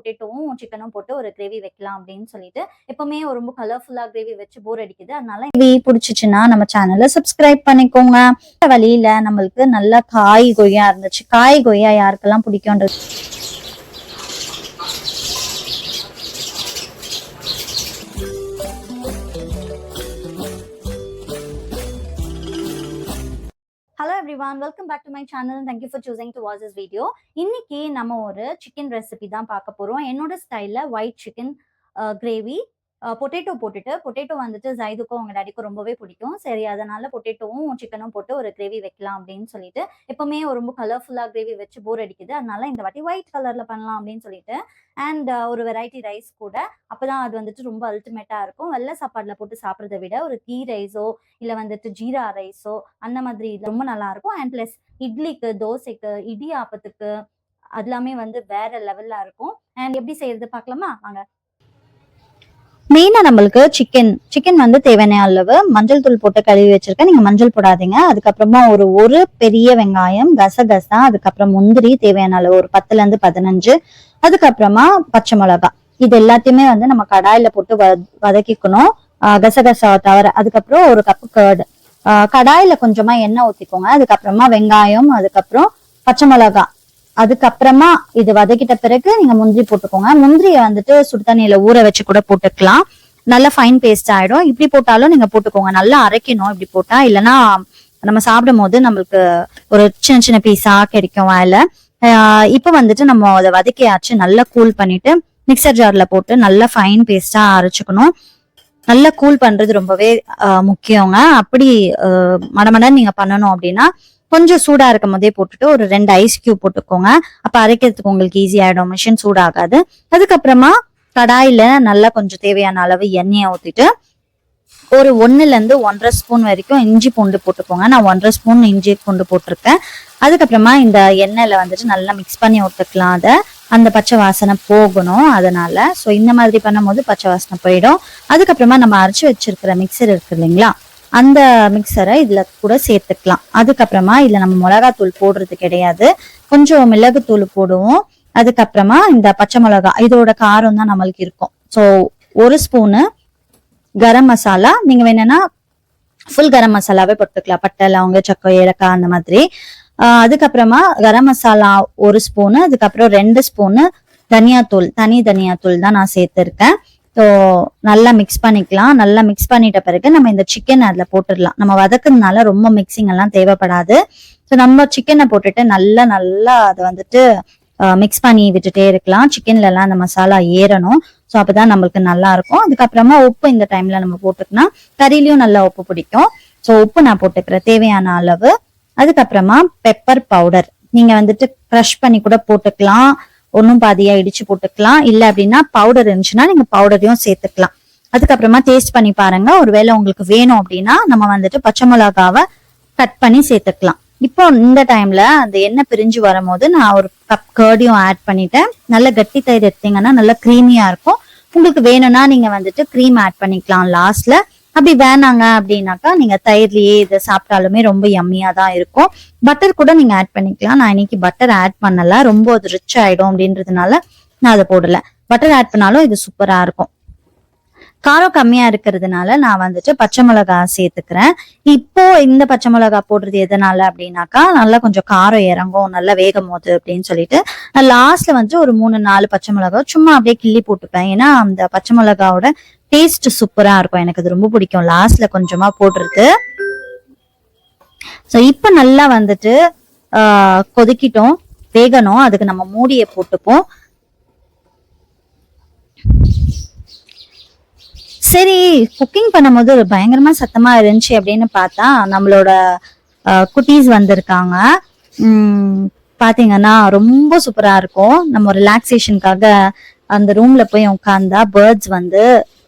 பொட்டேட்டோவும் சிக்கனும் போட்டு ஒரு கிரேவி வைக்கலாம் அப்படின்னு சொல்லிட்டு. எப்பவுமே ரொம்ப கலர்ஃபுல்லா கிரேவி வச்சு போர் அடிக்குது. அதனால கிரேவி பிடிச்சிச்சுன்னா நம்ம சேனலை சப்ஸ்கிரைப் பண்ணிக்கோங்க. வழியில நம்மளுக்கு நல்ல காய் கொய்யா இருந்துச்சு. காய் கொய்யா யாருக்கெல்லாம் பிடிக்கும்ன்றது Hello everyone, welcome back to my channel and thank you for choosing to watch this video. இன்னைக்கு நம்ம ஒரு சிக்கன் ரெசிபி தான் பார்க்க போறோம். என்னோட ஸ்டைல்ல ஒயிட் சிக்கன் கிரேவி பொட்டேட்டோ போட்டுட்டு, பொட்டேட்டோ வந்துட்டு ஜைதுக்கும் அவங்க டாடிக்கும் ரொம்பவே பிடிக்கும். சரி, அதனால பொட்டேட்டோவும் சிக்கனும் போட்டு ஒரு கிரேவி வைக்கலாம் அப்படின்னு சொல்லிட்டு. எப்பவுமே ரொம்ப கலர்ஃபுல்லா கிரேவி வச்சு போர் அடிக்குது. அதனால இந்த வாட்டி ஒயிட் கலர்ல பண்ணலாம் அப்படின்னு சொல்லிட்டு. அண்ட் ஒரு வெரைட்டி ரைஸ் கூட. அப்பதான் அது வந்துட்டு ரொம்ப அல்டிமேட்டா இருக்கும். வெள்ளை சாப்பாடுல போட்டு சாப்பிட்றத விட ஒரு கீ ரைஸோ இல்ல வந்துட்டு ஜீரா ரைஸோ அந்த மாதிரி ரொம்ப நல்லா இருக்கும். அண்ட் பிளஸ் இட்லிக்கு, தோசைக்கு, இடியாப்பத்துக்கு அதெல்லாமே வந்து வேற லெவல்ல இருக்கும். அண்ட் எப்படி செய்யறது பார்க்கலாமா? வாங்க. மெயினா நம்மளுக்கு சிக்கன் வந்து தேவையான அளவு மஞ்சள் தூள் போட்டு கழுவி வச்சிருக்கேன். நீங்க மஞ்சள் போடாதீங்க. அதுக்கப்புறமா ஒரு பெரிய வெங்காயம், கசகசா, அதுக்கப்புறம் முந்திரி தேவையான அளவு ஒரு 10ல இருந்து 15, அதுக்கப்புறமா பச்சை மிளகாய். இது எல்லாத்தையுமே வந்து நம்ம கடாயில போட்டு வதக்கிக்கணும், கசகசா தவிர. அதுக்கப்புறம் ஒரு கப்பு கர்டு. கடாயில கொஞ்சமா எண்ணெய் ஊத்திக்கோங்க. அதுக்கப்புறமா வெங்காயம், அதுக்கப்புறம் பச்சை மிளகாய், அதுக்கப்புறமா இது வதக்கிட்ட பிறகு நீங்க முந்திரி போட்டுக்கோங்க. முந்திரிய வந்துட்டு சுடு தண்ணியில ஊற வச்சு கூட போட்டுக்கலாம். நல்லா ஃபைன் பேஸ்ட் ஆயிடும். இப்படி போட்டாலும் நீங்க போட்டுக்கோங்க. நல்லா அரைக்கணும் இப்படி போட்டா, இல்லைன்னா நம்ம சாப்பிடும் போது நம்மளுக்கு ஒரு சின்ன சின்ன பீஸா கிடைக்கும் வாயில. இப்ப வந்துட்டு நம்ம அதை வதக்கியாச்சு. நல்லா கூல் பண்ணிட்டு மிக்சர் ஜார்ல போட்டு நல்லா ஃபைன் பேஸ்டா அரைச்சுக்கணும். நல்லா கூல் பண்றது ரொம்பவே முக்கியங்க. அப்படி மடமடன்னு நீங்க பண்ணணும் அப்படின்னா கொஞ்சம் சூடா இருக்கும் போதே போட்டுட்டு ஒரு 2 ஐஸ் கியூப் போட்டுக்கோங்க. அப்ப அரைக்கிறதுக்கு உங்களுக்கு ஈஸி ஆயிடும், மிஷின் சூடாகாது. அதுக்கப்புறமா கடாயில நல்லா கொஞ்சம் தேவையான அளவு எண்ணெயை ஊத்திட்டு ஒரு 1ல இருந்து 1.5 ஸ்பூன் வரைக்கும் இஞ்சி பூண்டு போட்டுக்கோங்க. நான் 1.5 ஸ்பூன் இஞ்சி பூண்டு போட்டிருக்கேன். அதுக்கப்புறமா இந்த எண்ணெயில வந்துட்டு நல்லா மிக்ஸ் பண்ணி விட்டுக்கலாம். அதை அந்த பச்சை வாசனை போகணும். அதனால இந்த மாதிரி பண்ணும் போது பச்சை வாசனை போயிடும். அதுக்கப்புறமா நம்ம அரைச்சு வச்சிருக்கிற மிக்சர் இருக்கு இல்லைங்களா, அந்த மிக்சரை இதுல கூட சேர்த்துக்கலாம். அதுக்கப்புறமா இதுல நம்ம மிளகாத்தூள் போடுறது கிடையாது, கொஞ்சம் மிளகுத்தூள் போடுவோம். அதுக்கப்புறமா இந்த பச்சை மிளகாய், இதோட காரம் தான் நம்மளுக்கு இருக்கும். So 1 spoon garam masala. நீங்க வேணும்னா ஃபுல் கரம் மசாலாவே போட்டுக்கலாம், பட்டை, லவங்க, சக்கை, ஏலக்காய் அந்த மாதிரி. அதுக்கப்புறமா கரம் மசாலா 1 ஸ்பூனு, அதுக்கப்புறம் 2 ஸ்பூனு தனியாத்தூள், தனி தனியாத்தூள் தான் நான் சேர்த்திருக்கேன். ஸோ நல்லா மிக்ஸ் பண்ணிக்கலாம். நல்லா மிக்ஸ் பண்ணிட்ட பிறகு நம்ம இந்த சிக்கன் அதுல போட்டுடலாம். நம்ம வதக்குறதுனால ரொம்ப மிக்சிங் எல்லாம் தேவைப்படாது. ஸோ நம்ம சிக்கனை போட்டுட்டு நல்லா அதை வந்துட்டு மிக்ஸ் பண்ணி விட்டுட்டே இருக்கலாம். சிக்கன்ல எல்லாம் அந்த மசாலா ஏறணும். ஸோ அப்பதான் நம்மளுக்கு நல்லா இருக்கும். அதுக்கப்புறமா உப்பு இந்த டைம்ல நம்ம போட்டுக்கனா கறிலையும் நல்லா உப்பு பிடிக்கும். ஸோ உப்பு நான் போட்டுக்கிறேன் தேவையான அளவு. அதுக்கப்புறமா பெப்பர் பவுடர் நீங்க வந்துட்டு க்ரஷ் பண்ணி கூட போட்டுக்கலாம், ஒன்னும் பாதியா இடிச்சு போட்டுக்கலாம். இல்ல அப்படின்னா பவுடர் இருந்துச்சுன்னா நீங்க பவுடரையும் சேர்த்துக்கலாம். அதுக்கப்புறமா டேஸ்ட் பண்ணி பாருங்க. ஒருவேளை உங்களுக்கு வேணும் அப்படின்னா நம்ம வந்துட்டு பச்சை மிளகாவை கட் பண்ணி சேர்த்துக்கலாம். இப்போ இந்த டைம்ல அந்த எண்ணெய் பிரிஞ்சு வரும்போது நான் ஒரு கப் கர்டையும் ஆட் பண்ணிட்டேன். நல்ல கட்டி தயிர் எடுத்தீங்கன்னா நல்லா கிரீமியா இருக்கும். உங்களுக்கு வேணும்னா நீங்க வந்துட்டு கிரீம் ஆட் பண்ணிக்கலாம் லாஸ்ட்ல. அப்படி வேணாங்க அப்படின்னாக்கா நீங்க தயிர்லயே இதை சாப்பிட்டாலுமே ரொம்ப யம்மியா தான் இருக்கும். பட்டர் கூட நீங்க ஆட் பண்ணிக்கலாம். நான் இன்னைக்கு பட்டர் ஆட் பண்ணல, ரொம்ப அது ரிச் ஆயிடும் அப்படின்றதுனால நான் அதை போடல. பட்டர் ஆட் பண்ணாலும் இது சூப்பரா இருக்கும். காரம் கம்மியா இருக்கிறதுனால நான் வந்துட்டு பச்சை மிளகாய் சேர்த்துக்கிறேன். இப்போ இந்த பச்சை மிளகாய் போடுறது எதனால அப்படின்னாக்கா நல்லா கொஞ்சம் காரம் இறங்கும் நல்லா வேகும் போது அப்படின்னு சொல்லிட்டு நான் லாஸ்ட்ல வந்துட்டு ஒரு 3-4 பச்சை மிளகாய் சும்மா அப்படியே கிள்ளி போட்டுப்பேன். ஏன்னா அந்த பச்சை மிளகாவோட டேஸ்ட் சூப்பரா இருக்கும், எனக்கு அது ரொம்ப பிடிக்கும் லாஸ்ட்ல கொஞ்சமா போடுறது. ஸோ இப்போ நல்லா வந்துட்டு கொதிக்கிட்டோம், வேகணும். அதுக்கு நம்ம மூடியை போட்டுப்போம். சரி, குக்கிங் பண்ணும்போது பயங்கரமா சத்தமா இருந்துச்சு அப்படின்னு பார்த்தா நம்மளோட குட்டீஸ் வந்திருக்காங்க. பாத்தீங்கன்னா ரொம்ப சூப்பரா இருக்கும். நம்ம ரிலாக்ஸேஷனுக்காக அந்த ரூம்ல போய் உட்காந்தா பேர்ட்ஸ் வந்து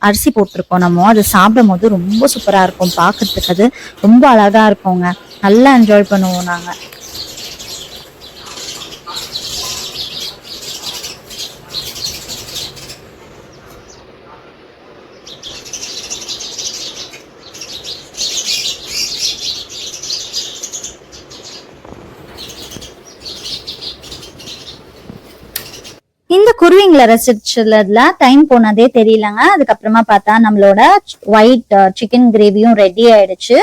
அரிசி போட்டிருக்கோம். நம்ம அதை சாப்பிடும் போது ரொம்ப சூப்பரா இருக்கும் பாக்குறதுக்கு. அது ரொம்ப அழகா இருக்குங்க, நல்லா என்ஜாய் பண்ணுவோம் நாங்க. இந்த குருவிங்களை ரசிச்சதுல டைம் போனதே தெரியலங்க. அதுக்கப்புறமா பார்த்தா நம்மளோட ஒயிட் சிக்கன் கிரேவியும் ரெடி ஆயிடுச்சு.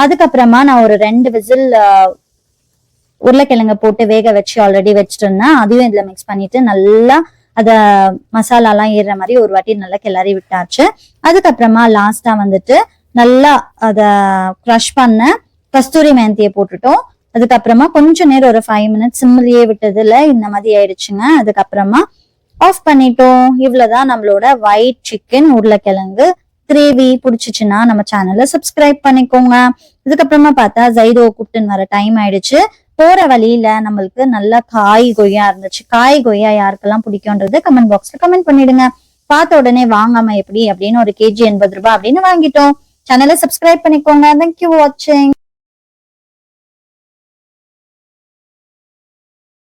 அதுக்கப்புறமா நான் ஒரு 2 விசில் உருளைக்கிழங்க போட்டு வேக வச்சு ஆல்ரெடி வச்சுட்டு இருந்தேன். அதையும் இதுல மிக்ஸ் பண்ணிட்டு நல்லா அத மசாலா எல்லாம் ஏறுற மாதிரி ஒரு வாட்டி நல்லா கிளறி விட்டாச்சு. அதுக்கப்புறமா லாஸ்டா வந்துட்டு நல்லா அத க்ரஷ் பண்ண கஸ்தூரி மேந்தியை போட்டுட்டோம். அதுக்கப்புறமா கொஞ்ச நேரம் ஒரு 5 மினிட்ஸ் சிம்லயே விட்டதுல இந்த மாதிரி ஆயிடுச்சுங்க. அதுக்கப்புறமா ஆஃப் பண்ணிட்டோம். இவ்வளவுதான் நம்மளோட ஒயிட் சிக்கன் உருளைக்கிழங்கு கிரேவி. பிடிச்சிச்சுன்னா நம்ம சேனலை சப்ஸ்கிரைப் பண்ணிக்கோங்க. இதுக்கப்புறமா பார்த்தா ஜைதோ கூப்பிட்டுன்னு வர டைம் ஆயிடுச்சு. போற வழியில நம்மளுக்கு நல்ல காய் கொய்யா இருந்துச்சு. காய் கொய்யா யாருக்கெல்லாம் பிடிக்கும்ன்றது கமெண்ட் பாக்ஸ்ல கமெண்ட் பண்ணிடுங்க. பார்த்த உடனே வாங்காம எப்படி அப்படின்னு ஒரு kg 80 ரூபாய் அப்படின்னு வாங்கிட்டோம். சேனலை சப்ஸ்கிரைப் பண்ணிக்கோங்க. தேங்க்யூ வாட்சிங்.